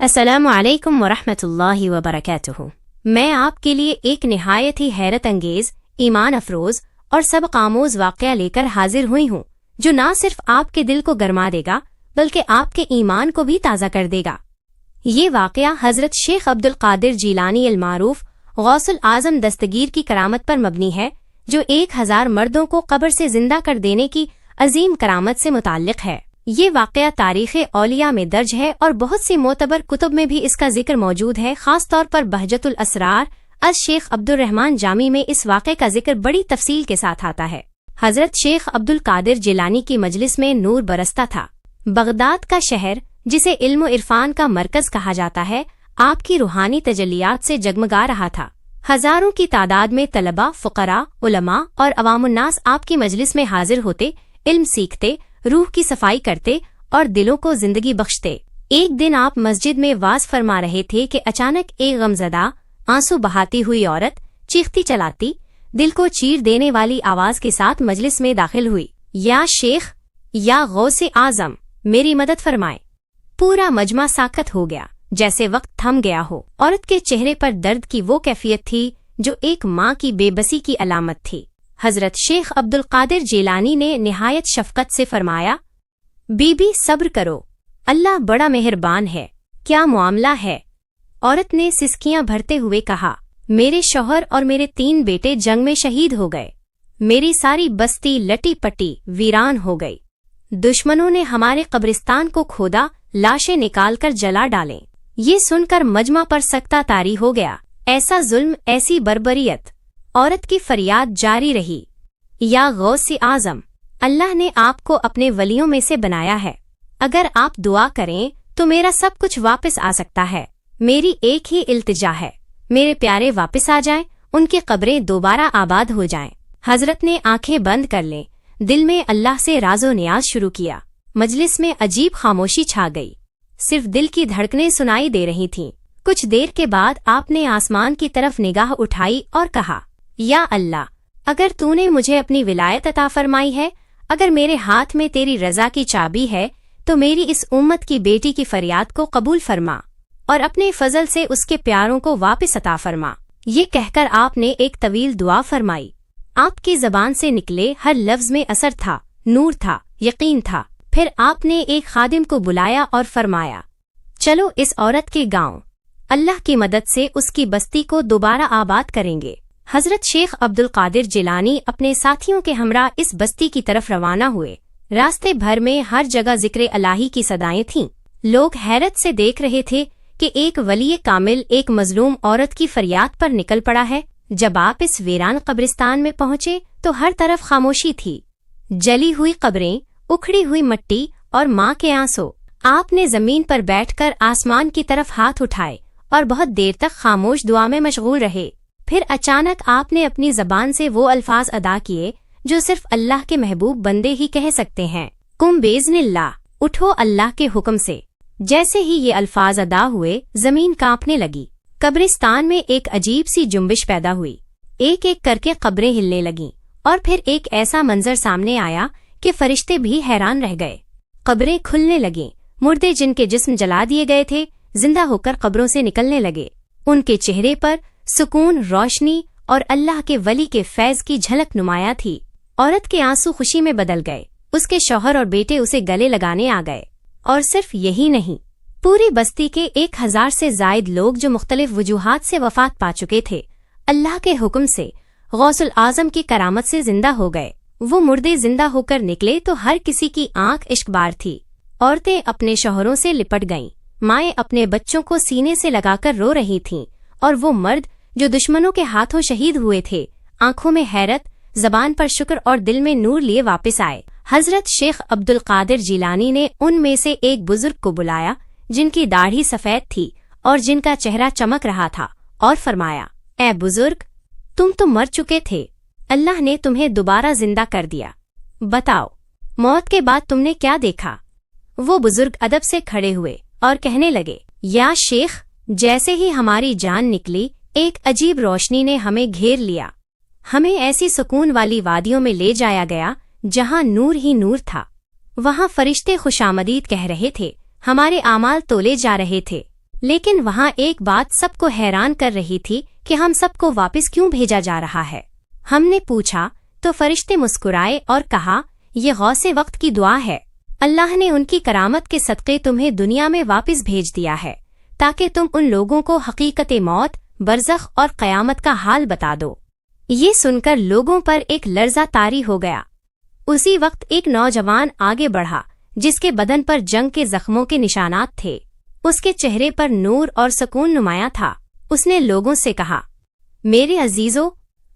السلام علیکم ورحمۃ اللہ وبرکاتہ۔ میں آپ کے لیے ایک نہایت ہی حیرت انگیز، ایمان افروز اور سبق آموز واقعہ لے کر حاضر ہوئی ہوں جو نہ صرف آپ کے دل کو گرما دے گا بلکہ آپ کے ایمان کو بھی تازہ کر دے گا۔ یہ واقعہ حضرت شیخ عبد القادر جیلانی المعروف غوث الاعظم دستگیر کی کرامت پر مبنی ہے، جو 1000 مردوں کو قبر سے زندہ کر دینے کی عظیم کرامت سے متعلق ہے۔ یہ واقعہ تاریخ اولیاء میں درج ہے اور بہت سی معتبر کتب میں بھی اس کا ذکر موجود ہے۔ خاص طور پر بہجت الاسرار از شیخ عبد الرحمن جامی میں اس واقعے کا ذکر بڑی تفصیل کے ساتھ آتا ہے۔ حضرت شیخ عبد القادر جیلانی کی مجلس میں نور برستا تھا۔ بغداد کا شہر، جسے علم و عرفان کا مرکز کہا جاتا ہے، آپ کی روحانی تجلیات سے جگمگا رہا تھا۔ ہزاروں کی تعداد میں طلباء، فقراء، علماء اور عوام الناس آپ کی مجلس میں حاضر ہوتے، علم سیکھتے، روح کی صفائی کرتے اور دلوں کو زندگی بخشتے۔ ایک دن آپ مسجد میں واز فرما رہے تھے کہ اچانک ایک غمزدہ، آنسو بہاتی ہوئی عورت چیختی چلاتی، دل کو چیر دینے والی آواز کے ساتھ مجلس میں داخل ہوئی۔ یا شیخ، یا غوث اعظم، میری مدد فرمائیں۔ پورا مجمع ساکت ہو گیا، جیسے وقت تھم گیا ہو۔ عورت کے چہرے پر درد کی وہ کیفیت تھی جو ایک ماں کی بے بسی کی علامت تھی۔ حضرت شیخ عبد القادر جیلانی نے نہایت شفقت سے فرمایا، بی بی صبر کرو، اللہ بڑا مہربان ہے، کیا معاملہ ہے؟ عورت نے سسکیاں بھرتے ہوئے کہا، میرے شوہر اور میرے 3 بیٹے جنگ میں شہید ہو گئے، میری ساری بستی لٹی پٹی ویران ہو گئی، دشمنوں نے ہمارے قبرستان کو کھودا، لاشیں نکال کر جلا ڈالیں۔ یہ سن کر مجمع پر سکتہ طاری ہو گیا۔ ایسا ظلم، ایسی بربریت! عورت کی فریاد جاری رہی، یا غوث اعظم، اللہ نے آپ کو اپنے ولیوں میں سے بنایا ہے، اگر آپ دعا کریں تو میرا سب کچھ واپس آ سکتا ہے۔ میری ایک ہی التجا ہے، میرے پیارے واپس آ جائیں، ان کی قبریں دوبارہ آباد ہو جائیں۔ حضرت نے آنکھیں بند کر لیں، دل میں اللہ سے راز و نیاز شروع کیا۔ مجلس میں عجیب خاموشی چھا گئی، صرف دل کی دھڑکنیں سنائی دے رہی تھیں۔ کچھ دیر کے بعد آپ نے آسمان کی طرف نگاہ اٹھائی اور کہا، یا اللہ، اگر تو نے مجھے اپنی ولایت عطا فرمائی ہے، اگر میرے ہاتھ میں تیری رضا کی چابی ہے تو میری اس امت کی بیٹی کی فریاد کو قبول فرما اور اپنے فضل سے اس کے پیاروں کو واپس عطا فرما۔ یہ کہہ کر آپ نے ایک طویل دعا فرمائی۔ آپ کی زبان سے نکلے ہر لفظ میں اثر تھا، نور تھا، یقین تھا۔ پھر آپ نے ایک خادم کو بلایا اور فرمایا، چلو اس عورت کے گاؤں، اللہ کی مدد سے اس کی بستی کو دوبارہ آباد کریں گے۔ حضرت شیخ عبد القادر جیلانی اپنے ساتھیوں کے ہمراہ اس بستی کی طرف روانہ ہوئے۔ راستے بھر میں ہر جگہ ذکر الہی کی صدائیں تھیں۔ لوگ حیرت سے دیکھ رہے تھے کہ ایک ولی کامل ایک مظلوم عورت کی فریاد پر نکل پڑا ہے۔ جب آپ اس ویران قبرستان میں پہنچے تو ہر طرف خاموشی تھی، جلی ہوئی قبریں، اکھڑی ہوئی مٹی اور ماں کے آنسو۔ آپ نے زمین پر بیٹھ کر آسمان کی طرف ہاتھ اٹھائے اور بہت دیر تک خاموش دعا میں مشغول رہے۔ پھر اچانک آپ نے اپنی زبان سے وہ الفاظ ادا کیے جو صرف اللہ کے محبوب بندے ہی کہہ سکتے ہیں، قم باذن اللہ، اٹھو اللہ کے حکم سے۔ جیسے ہی یہ الفاظ ادا ہوئے، زمین کانپنے لگی۔ قبرستان میں ایک عجیب سی جنبش پیدا ہوئی، ایک ایک کر کے قبریں ہلنے لگیں، اور پھر ایک ایسا منظر سامنے آیا کہ فرشتے بھی حیران رہ گئے۔ قبریں کھلنے لگیں، مردے جن کے جسم جلا دیے گئے تھے زندہ ہو کر قبروں سے نکلنے لگے۔ ان کے چہرے پر سکون، روشنی اور اللہ کے ولی کے فیض کی جھلک نمایاں تھی۔ عورت کے آنسو خوشی میں بدل گئے، اس کے شوہر اور بیٹے اسے گلے لگانے آ گئے۔ اور صرف یہی نہیں، پوری بستی کے 1000 سے زائد لوگ جو مختلف وجوہات سے وفات پا چکے تھے، اللہ کے حکم سے غوث الاعظم کی کرامت سے زندہ ہو گئے۔ وہ مردے زندہ ہو کر نکلے تو ہر کسی کی آنکھ اشک بار تھی۔ عورتیں اپنے شوہروں سے لپٹ گئیں، مائیں اپنے بچوں کو سینے سے لگا کر رو رہی تھیں، اور وہ مرد جو دشمنوں کے ہاتھوں شہید ہوئے تھے، آنکھوں میں حیرت، زبان پر شکر اور دل میں نور لیے واپس آئے۔ حضرت شیخ عبد القادر جیلانی نے ان میں سے ایک بزرگ کو بلایا جن کی داڑھی سفید تھی اور جن کا چہرہ چمک رہا تھا، اور فرمایا، اے بزرگ، تم تو مر چکے تھے، اللہ نے تمہیں دوبارہ زندہ کر دیا، بتاؤ موت کے بعد تم نے کیا دیکھا؟ وہ بزرگ ادب سے کھڑے ہوئے اور کہنے لگے، یا شیخ، جیسے ہی ہماری جان نکلی ایک عجیب روشنی نے ہمیں گھیر لیا، ہمیں ایسی سکون والی وادیوں میں لے جایا گیا جہاں نور ہی نور تھا۔ وہاں فرشتے خوشامدید کہہ رہے تھے، ہمارے اعمال تولے جا رہے تھے۔ لیکن وہاں ایک بات سب کو حیران کر رہی تھی کہ ہم سب کو واپس کیوں بھیجا جا رہا ہے۔ ہم نے پوچھا تو فرشتے مسکرائے اور کہا، یہ غوث وقت کی دعا ہے، اللہ نے ان کی کرامت کے صدقے تمہیں دنیا میں واپس بھیج دیا ہے تاکہ تم ان لوگوں کو حقیقت موت، برزخ اور قیامت کا حال بتا دو۔ یہ سن کر لوگوں پر ایک لرزہ طاری ہو گیا۔ اسی وقت ایک نوجوان آگے بڑھا جس کے بدن پر جنگ کے زخموں کے نشانات تھے۔ اس کے چہرے پر نور اور سکون نمایاں تھا۔ اس نے لوگوں سے کہا، میرے عزیزو،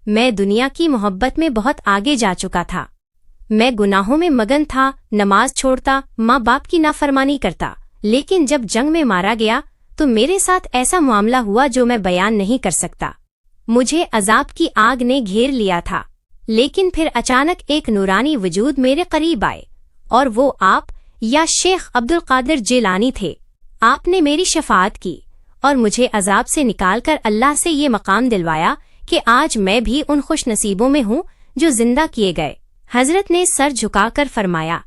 میں دنیا کی محبت میں بہت آگے جا چکا تھا۔ میں گناہوں میں مگن تھا، نماز چھوڑتا، ماں باپ کی نافرمانی کرتا، لیکن جب جنگ میں مارا گیا تو میرے ساتھ ایسا معاملہ ہوا جو میں بیان نہیں کر سکتا۔ مجھے عذاب کی آگ نے گھیر لیا تھا، لیکن پھر اچانک ایک نورانی وجود میرے قریب آئے اور وہ آپ یا شیخ عبد القادر جیلانی تھے۔ آپ نے میری شفاعت کی اور مجھے عذاب سے نکال کر اللہ سے یہ مقام دلوایا کہ آج میں بھی ان خوش نصیبوں میں ہوں جو زندہ کیے گئے۔ حضرت نے سر جھکا کر فرمایا،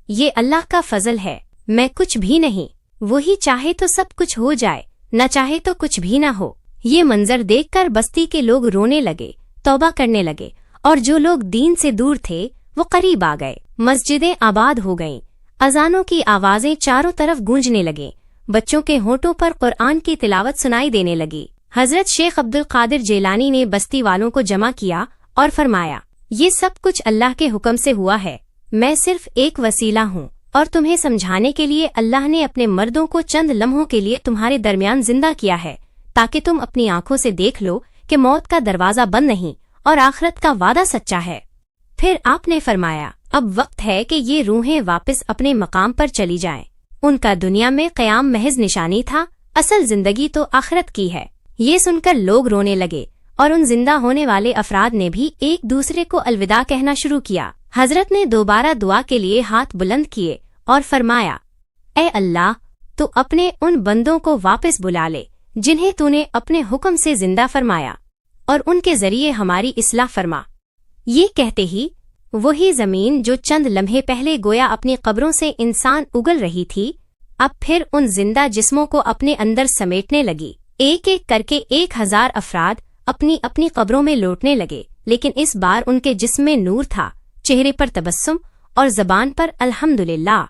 یہ اللہ کا فضل ہے، میں کچھ بھی نہیں، وہی چاہے تو سب کچھ ہو جائے، نہ چاہے تو کچھ بھی نہ ہو۔ یہ منظر دیکھ کر بستی کے لوگ رونے لگے، توبہ کرنے لگے، اور جو لوگ دین سے دور تھے وہ قریب آ گئے۔ مسجدیں آباد ہو گئیں، اذانوں کی آوازیں چاروں طرف گونجنے لگیں، بچوں کے ہونٹوں پر قرآن کی تلاوت سنائی دینے لگی۔ حضرت شیخ عبد القادر جیلانی نے بستی والوں کو جمع کیا اور فرمایا، یہ سب کچھ اللہ کے حکم سے ہوا ہے، میں صرف ایک وسیلہ ہوں، اور تمہیں سمجھانے کے لیے اللہ نے اپنے مردوں کو چند لمحوں کے لیے تمہارے درمیان زندہ کیا ہے تاکہ تم اپنی آنکھوں سے دیکھ لو کہ موت کا دروازہ بند نہیں اور آخرت کا وعدہ سچا ہے۔ پھر آپ نے فرمایا، اب وقت ہے کہ یہ روحیں واپس اپنے مقام پر چلی جائیں۔ ان کا دنیا میں قیام محض نشانی تھا، اصل زندگی تو آخرت کی ہے۔ یہ سن کر لوگ رونے لگے اور ان زندہ ہونے والے افراد نے بھی ایک دوسرے کو الوداع کہنا شروع کیا۔ حضرت نے دوبارہ دعا کے لیے ہاتھ بلند کیے اور فرمایا، اے اللہ، تو اپنے ان بندوں کو واپس بلا لے جنہیں تو نے اپنے حکم سے زندہ فرمایا، اور ان کے ذریعے ہماری اصلاح فرما۔ یہ کہتے ہی وہی زمین جو چند لمحے پہلے گویا اپنی قبروں سے انسان اگل رہی تھی، اب پھر ان زندہ جسموں کو اپنے اندر سمیٹنے لگی۔ ایک ایک کر کے 1000 افراد اپنی اپنی قبروں میں لوٹنے لگے، لیکن اس بار ان کے جسم میں نور تھا، چہرے پر تبسم اور زبان پر الحمدللہ۔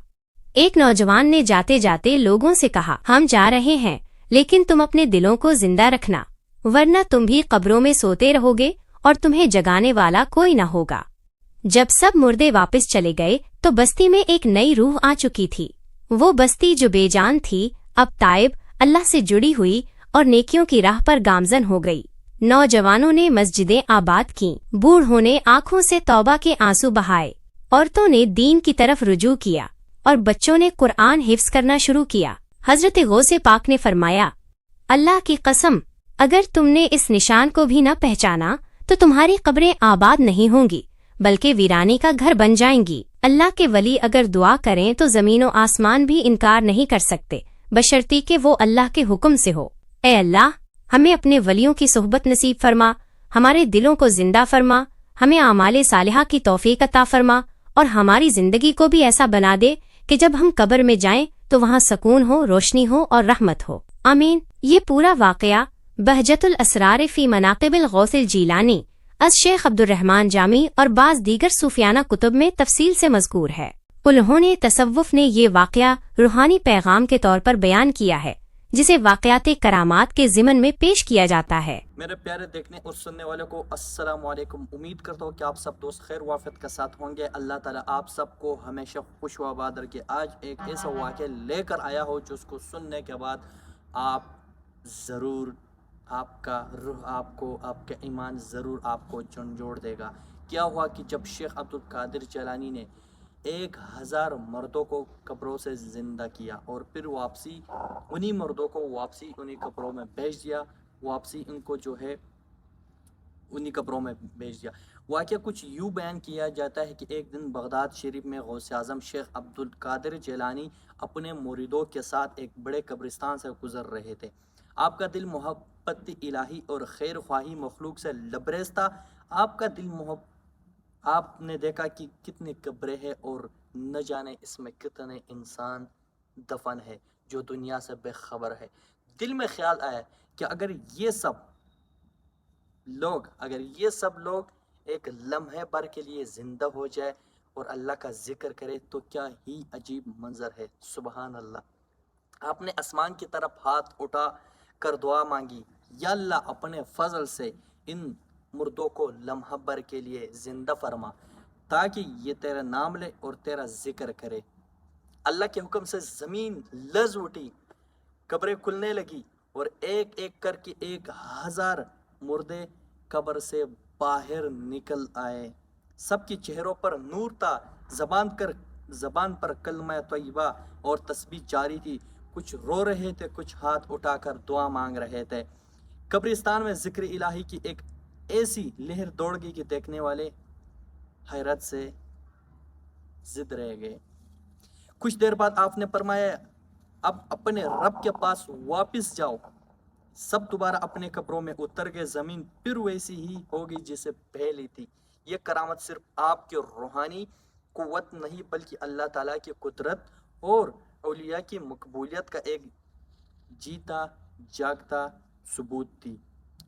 ایک نوجوان نے جاتے جاتے لوگوں سے کہا، ہم جا رہے ہیں، لیکن تم اپنے دلوں کو زندہ رکھنا، ورنہ تم بھی قبروں میں سوتے رہو گے اور تمہیں جگانے والا کوئی نہ ہوگا۔ جب سب مردے واپس چلے گئے تو بستی میں ایک نئی روح آ چکی تھی۔ وہ بستی جو بے جان تھی اب تائب، اللہ سے جڑی ہوئی اور نیکیوں کی راہ پر گامزن ہو گئی۔ نوجوانوں نے مسجدیں آباد کیں، بوڑھوں نے آنکھوں سے توبہ کے آنسو بہائے، عورتوں نے دین کی طرف رجوع کیا، اور بچوں نے قرآن حفظ کرنا شروع کیا۔ حضرت غوث پاک نے فرمایا، اللہ کی قسم، اگر تم نے اس نشان کو بھی نہ پہچانا تو تمہاری قبریں آباد نہیں ہوں گی بلکہ ویرانی کا گھر بن جائیں گی۔ اللہ کے ولی اگر دعا کریں تو زمین و آسمان بھی انکار نہیں کر سکتے، بشرطی کہ وہ اللہ کے حکم سے ہو۔ اے اللہ، ہمیں اپنے ولیوں کی صحبت نصیب فرما، ہمارے دلوں کو زندہ فرما، ہمیں اعمال صالحہ کی توفیق عطا فرما، اور ہماری زندگی کو بھی ایسا بنا دے کہ جب ہم قبر میں جائیں تو وہاں سکون ہو، روشنی ہو اور رحمت ہو، آمین۔ یہ پورا واقعہ بہجت الاسرار فی مناقب الغوث الجیلانی از شیخ عبد الرحمن جامی اور بعض دیگر صوفیانہ کتب میں تفصیل سے مذکور ہے۔ انہوں نے تصوف نے یہ واقعہ روحانی پیغام کے طور پر بیان کیا ہے جسے واقعات کرامات کے ضمن میں پیش کیا جاتا ہے۔ میرے پیارے دیکھنے اور سننے والوں کو السلام علیکم۔ امید کرتا ہوں کہ آپ سب دوست خیر و عافیت کے ساتھ ہوں گے۔ اللہ تعالیٰ آپ سب کو ہمیشہ خوش و آباد رکھے۔ آج ایک ایسا واقعہ لے کر آیا ہو جس کو سننے کے بعد آپ ضرور، آپ کا روح، آپ کو، آپ کا ایمان ضرور آپ کو جھنجھوڑ دے گا۔ کیا ہوا کہ جب شیخ عبد القادر جیلانی نے 1000 مردوں کو قبروں سے زندہ کیا اور پھر واپسی انہی مردوں کو واپسی انہی قبروں میں بھیج دیا، واپسی ان کو جو ہے انہی قبروں میں بھیج دیا۔ واقعہ کچھ یوں بیان کیا جاتا ہے کہ ایک دن بغداد شریف میں غوث اعظم شیخ عبد القادر جیلانی اپنے مریدوں کے ساتھ ایک بڑے قبرستان سے گزر رہے تھے۔ آپ کا دل محبت الہی اور خیر خواہی مخلوق سے لبریز تھا۔ آپ کا دل آپ نے دیکھا کہ کتنی قبریں ہیں اور نہ جانے اس میں کتنے انسان دفن ہے۔ جو دنیا سے بے خبر ہے۔ دل میں خیال آیا کہ اگر یہ سب لوگ ایک لمحے بھر کے لیے زندہ ہو جائے اور اللہ کا ذکر کرے تو کیا ہی عجیب منظر ہے۔ سبحان اللہ۔ آپ نے آسمان کی طرف ہاتھ اٹھا کر دعا مانگی، یا اللہ اپنے فضل سے ان مردوں کو لمحہ بھر کے لیے زندہ فرما تاکہ یہ تیرا نام لے اور تیرا ذکر کرے۔ اللہ کے حکم سے زمین لرز اٹھی، قبریں کھلنے لگی اور ایک ایک کر کے 1000 مردے قبر سے باہر نکل آئے۔ سب کے چہروں پر نور تھا، زبان پر کلمہ طیبہ اور تسبیح جاری تھی۔ کچھ رو رہے تھے، کچھ ہاتھ اٹھا کر دعا مانگ رہے تھے۔ قبرستان میں ذکر الہی کی ایک ایسی لہر دوڑ گئی کہ دیکھنے والے حیرت سے زد رہ گئے۔ کچھ دیر بعد آپ نے فرمایا، اب اپنے رب کے پاس واپس جاؤ۔ سب دوبارہ اپنے قبروں میں اتر گئے، زمین پھر ویسی ہی ہوگی جیسے پہلی تھی۔ یہ کرامت صرف آپ کی روحانی قوت نہیں بلکہ اللہ تعالیٰ کی قدرت اور اولیاء کی مقبولیت کا ایک جیتا جاگتا ثبوت تھی۔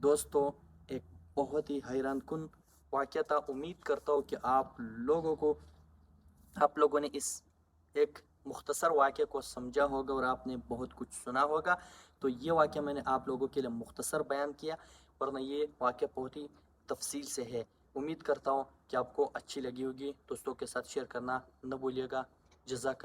دوستو، ایک بہت ہی حیران کن واقعہ تھا۔ امید کرتا ہوں کہ آپ لوگوں نے اس ایک مختصر واقعے کو سمجھا ہوگا اور آپ نے بہت کچھ سنا ہوگا۔ تو یہ واقعہ میں نے آپ لوگوں کے لیے مختصر بیان کیا، ورنہ یہ واقعہ بہت ہی تفصیل سے ہے۔ امید کرتا ہوں کہ آپ کو اچھی لگی ہوگی۔ دوستوں کے ساتھ شیئر کرنا نہ بھولیے گا۔ جزاک